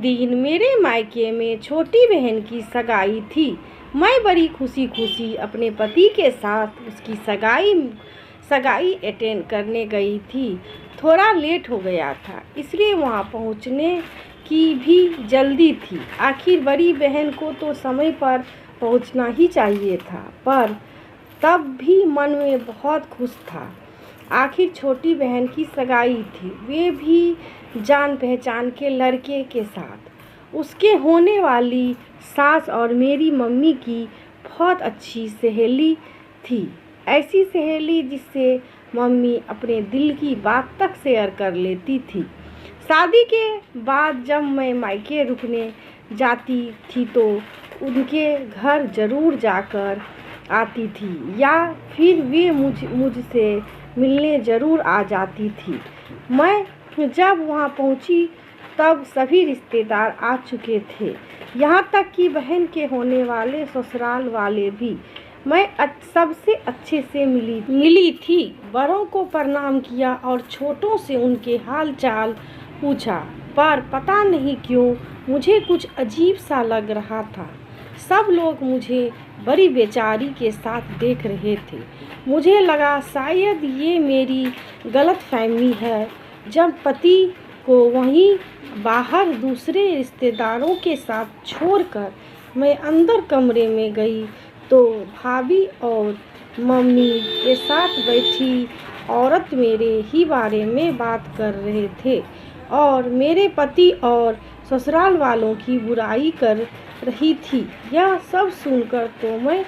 दिन मेरे मायके में छोटी बहन की सगाई थी। मैं बड़ी खुशी खुशी अपने पति के साथ उसकी सगाई अटेंड करने गई थी। थोड़ा लेट हो गया था, इसलिए वहाँ पहुँचने की भी जल्दी थी। आखिर बड़ी बहन को तो समय पर पहुँचना ही चाहिए था, पर तब भी मन में बहुत खुश था। आखिर छोटी बहन की सगाई थी, वे भी जान पहचान के लड़के के साथ। उसके होने वाली सास और मेरी मम्मी की बहुत अच्छी सहेली थी। ऐसी सहेली जिससे मम्मी अपने दिल की बात तक शेयर कर लेती थी। शादी के बाद जब मैं मायके रुकने जाती थी तो उनके घर ज़रूर जाकर आती थी, या फिर वे मुझसे मिलने ज़रूर आ जाती थी। मैं जब वहाँ पहुँची तब सभी रिश्तेदार आ चुके थे, यहाँ तक कि बहन के होने वाले ससुराल वाले भी। मैं सबसे अच्छे से मिली थी, बड़ों को प्रणाम किया और छोटों से उनके हाल चाल पूछा। पर पता नहीं क्यों मुझे कुछ अजीब सा लग रहा था। सब लोग मुझे बड़ी बेचारी के साथ देख रहे थे। मुझे लगा शायद ये मेरी गलतफहमी है। जब पति को वहीं बाहर दूसरे रिश्तेदारों के साथ छोड़कर मैं अंदर कमरे में गई तो भाभी और मम्मी के साथ बैठी औरत मेरे ही बारे में बात कर रहे थे और मेरे पति और ससुराल वालों की बुराई कर रही थी। यह सब सुनकर तो मैं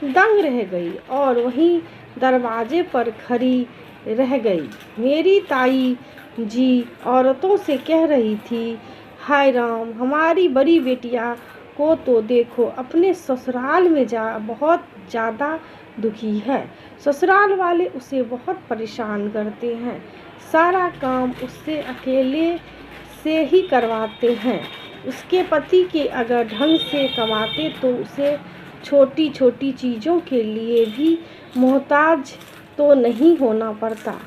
दंग रह गई और वहीं दरवाजे पर खड़ी रह गई। मेरी ताई जी औरतों से कह रही थी, हाय राम, हमारी बड़ी बेटिया को तो देखो, अपने ससुराल में बहुत ज़्यादा दुखी है। ससुराल वाले उसे बहुत परेशान करते हैं, सारा काम उससे अकेले से ही करवाते हैं। उसके पति के अगर ढंग से कमाते तो उसे छोटी छोटी चीज़ों के लिए भी मोहताज तो नहीं होना पड़ता।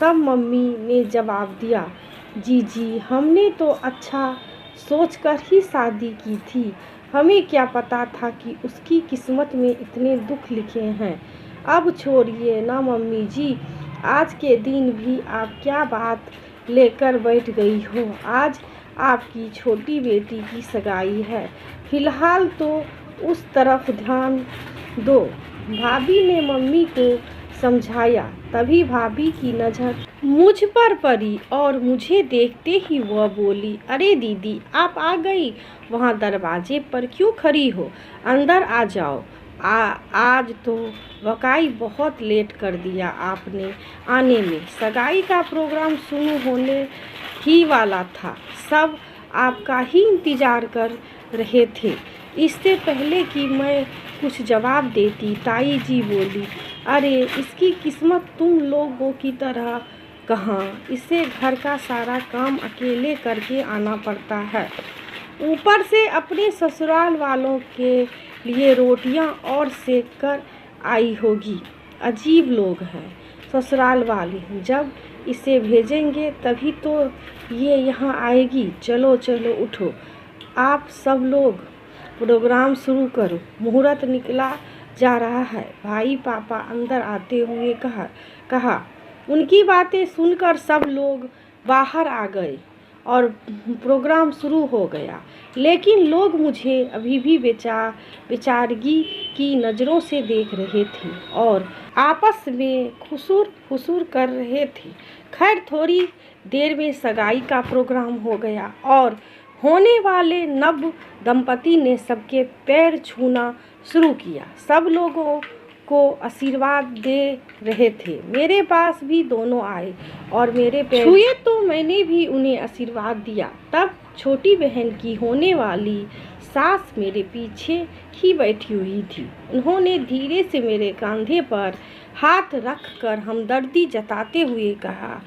तब मम्मी ने जवाब दिया, जी हमने तो अच्छा सोचकर ही शादी की थी, हमें क्या पता था कि उसकी किस्मत में इतने दुख लिखे हैं। अब छोड़िए ना मम्मी जी, आज के दिन भी आप क्या बात लेकर बैठ गई हो। आज आपकी छोटी बेटी की सगाई है, फिलहाल तो उस तरफ ध्यान दो। भाभी ने मम्मी को समझाया। तभी भाभी की नज़र मुझ पर पड़ी और मुझे देखते ही वह बोली, अरे दीदी, आप आ गई। वहाँ दरवाजे पर क्यों खड़ी हो, अंदर आ जाओ। आज तो वाकई बहुत लेट कर दिया आपने आने में। सगाई का प्रोग्राम शुरू होने ही वाला था, सब आपका ही इंतज़ार कर रहे थे। इससे पहले कि मैं कुछ जवाब देती, ताई जी बोली, अरे इसकी किस्मत तुम लोगों की तरह कहाँ, इसे घर का सारा काम अकेले करके आना पड़ता है, ऊपर से अपने ससुराल वालों के लिए रोटियां और सेक कर आई होगी। अजीब लोग हैं ससुराल वाले, जब इसे भेजेंगे तभी तो ये यहाँ आएगी। चलो चलो उठो, आप सब लोग प्रोग्राम शुरू करो, मुहूर्त निकला जा रहा है। भाई पापा अंदर आते हुए कहा। उनकी बातें सुनकर सब लोग बाहर आ गए और प्रोग्राम शुरू हो गया। लेकिन लोग मुझे अभी भी बेचारगी की नज़रों से देख रहे थे और आपस में खुसूर कर रहे थे। खैर थोड़ी देर में सगाई का प्रोग्राम हो गया और होने वाले नव दंपति ने सबके पैर छूना शुरू किया। सब लोगों को आशीर्वाद दे रहे थे। मेरे पास भी दोनों आए और मेरे पैर छुए तो मैंने भी उन्हें आशीर्वाद दिया। तब छोटी बहन की होने वाली सास मेरे पीछे ही बैठी हुई थी। उन्होंने धीरे से मेरे कंधे पर हाथ रखकर हमदर्दी जताते हुए कहा,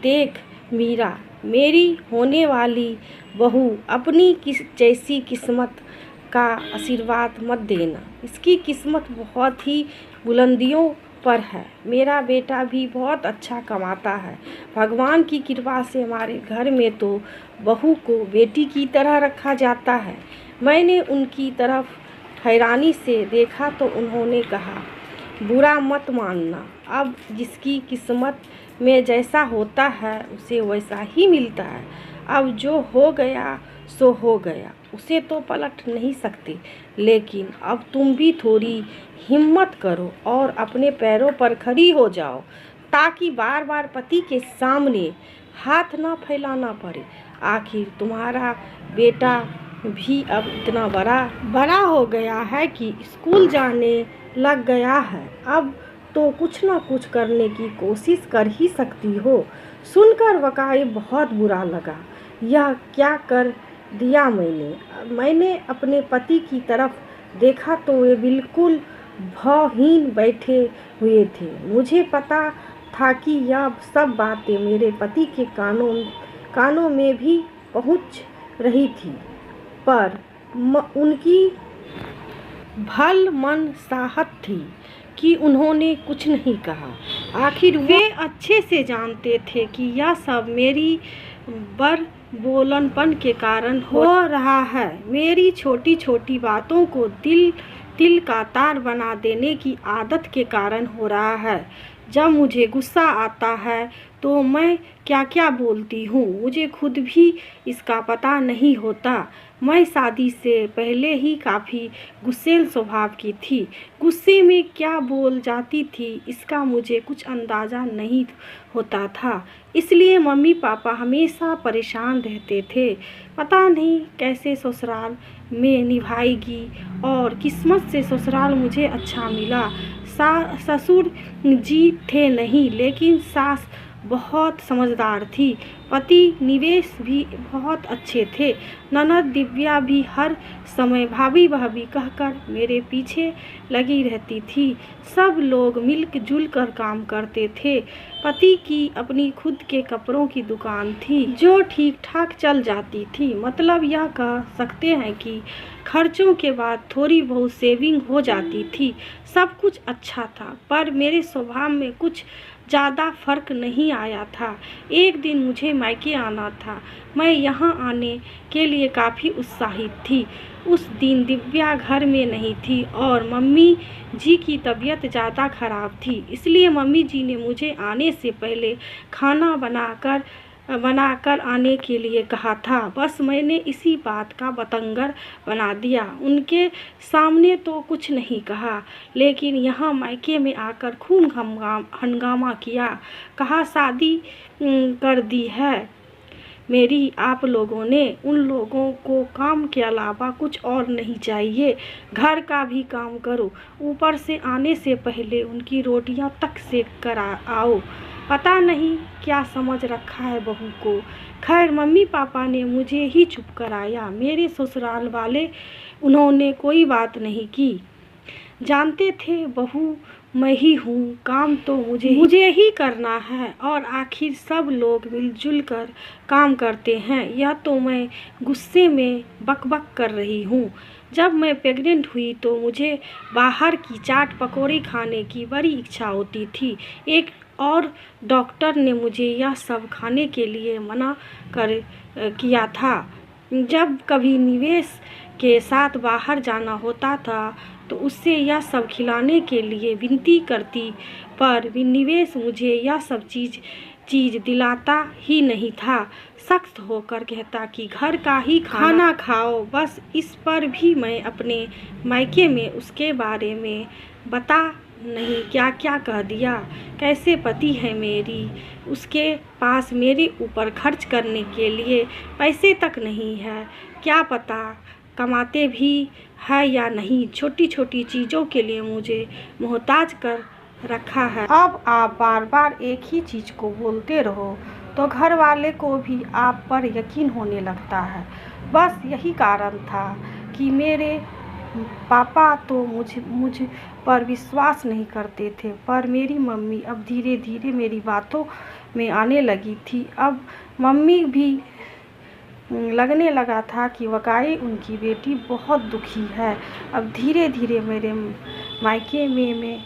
देख मीरा, मेरी होने वाली बहू, अपनी जैसी किस्मत का आशीर्वाद मत देना। इसकी किस्मत बहुत ही बुलंदियों पर है। मेरा बेटा भी बहुत अच्छा कमाता है। भगवान की कृपा से हमारे घर में तो बहू को बेटी की तरह रखा जाता है। मैंने उनकी तरफ हैरानी से देखा तो उन्होंने कहा, बुरा मत मानना, अब जिसकी किस्मत में जैसा होता है उसे वैसा ही मिलता है। अब जो हो गया सो हो गया, उसे तो पलट नहीं सकते। लेकिन अब तुम भी थोड़ी हिम्मत करो और अपने पैरों पर खड़ी हो जाओ, ताकि बार बार पति के सामने हाथ ना फैलाना पड़े। आखिर तुम्हारा बेटा भी अब इतना बड़ा हो गया है कि स्कूल जाने लग गया है। अब तो कुछ ना कुछ करने की कोशिश कर ही सकती हो। सुनकर वकाई बहुत बुरा लगा। यह क्या कर दिया मैंने अपने पति की तरफ देखा तो वे बिल्कुल भावहीन बैठे हुए थे। मुझे पता था कि यह सब बातें मेरे पति के कानों में भी पहुंच रही थी, पर उनकी भल मन साहत थी कि उन्होंने कुछ नहीं कहा। आखिर वे अच्छे से जानते थे कि यह सब मेरी बोलनपन के कारण हो रहा है। मेरी छोटी छोटी बातों को दिल का तार बना देने की आदत के कारण हो रहा है। जब मुझे गुस्सा आता है तो मैं क्या क्या बोलती हूँ, मुझे खुद भी इसका पता नहीं होता। मैं शादी से पहले ही काफ़ी गुस्सैल स्वभाव की थी। गुस्से में क्या बोल जाती थी इसका मुझे कुछ अंदाज़ा नहीं होता था। इसलिए मम्मी पापा हमेशा परेशान रहते थे। पता नहीं कैसे ससुराल में निभाएगी, और किस्मत से ससुराल मुझे अच्छा मिला। ससुर जी थे नहीं, लेकिन सास बहुत समझदार थी। पति निवेश भी बहुत अच्छे थे। ननद दिव्या भी हर समय भाभी भाभी कहकर मेरे पीछे लगी रहती थी। सब लोग मिलजुल कर काम करते थे। पति की अपनी खुद के कपड़ों की दुकान थी जो ठीक ठाक चल जाती थी। मतलब यह कह सकते हैं कि खर्चों के बाद थोड़ी बहुत सेविंग हो जाती थी। सब कुछ अच्छा था, पर मेरे स्वभाव में कुछ ज़्यादा फर्क नहीं आया था। एक दिन मुझे मायके आना था। मैं यहाँ आने के लिए काफ़ी उत्साहित थी। उस दिन दिव्या घर में नहीं थी और मम्मी जी की तबीयत ज़्यादा ख़राब थी। इसलिए मम्मी जी ने मुझे आने से पहले खाना बनाकर आने के लिए कहा था। बस मैंने इसी बात का बतंगड़ बना दिया। उनके सामने तो कुछ नहीं कहा, लेकिन यहाँ मायके में आकर खूब हंगामा किया। कहा शादी कर दी है मेरी आप लोगों ने, उन लोगों को काम के अलावा कुछ और नहीं चाहिए। घर का भी काम करो, ऊपर से आने से पहले उनकी रोटियां तक सेक कर आओ। पता नहीं क्या समझ रखा है बहू को। खैर मम्मी पापा ने मुझे ही चुप कराया। मेरे ससुराल वाले उन्होंने कोई बात नहीं की। जानते थे बहू मैं ही हूँ, काम तो मुझे ही करना है, और आखिर सब लोग मिलजुल कर काम करते हैं। यह तो मैं गुस्से में बकबक कर रही हूँ। जब मैं प्रेग्नेंट हुई तो मुझे बाहर की चाट पकौड़े खाने की बड़ी इच्छा होती थी। एक और डॉक्टर ने मुझे यह सब खाने के लिए मना किया था। जब कभी निवेश के साथ बाहर जाना होता था तो उससे यह सब खिलाने के लिए विनती करती, पर निवेश मुझे यह सब चीज़ दिलाता ही नहीं था। सख्त होकर कहता कि घर का ही खाना खाओ। बस इस पर भी मैं अपने मायके में उसके बारे में बता नहीं क्या क्या कह दिया। कैसे पति है मेरी, उसके पास मेरे ऊपर खर्च करने के लिए पैसे तक नहीं है। क्या पता कमाते भी है या नहीं। छोटी छोटी चीज़ों के लिए मुझे मोहताज कर रखा है। अब आप बार बार एक ही चीज़ को बोलते रहो तो घर वाले को भी आप पर यकीन होने लगता है। बस यही कारण था कि मेरे पापा तो मुझ पर विश्वास नहीं करते थे, पर मेरी मम्मी अब धीरे धीरे मेरी बातों में आने लगी थी। अब मम्मी भी लगने लगा था कि वाकई उनकी बेटी बहुत दुखी है। अब धीरे धीरे मेरे मायके में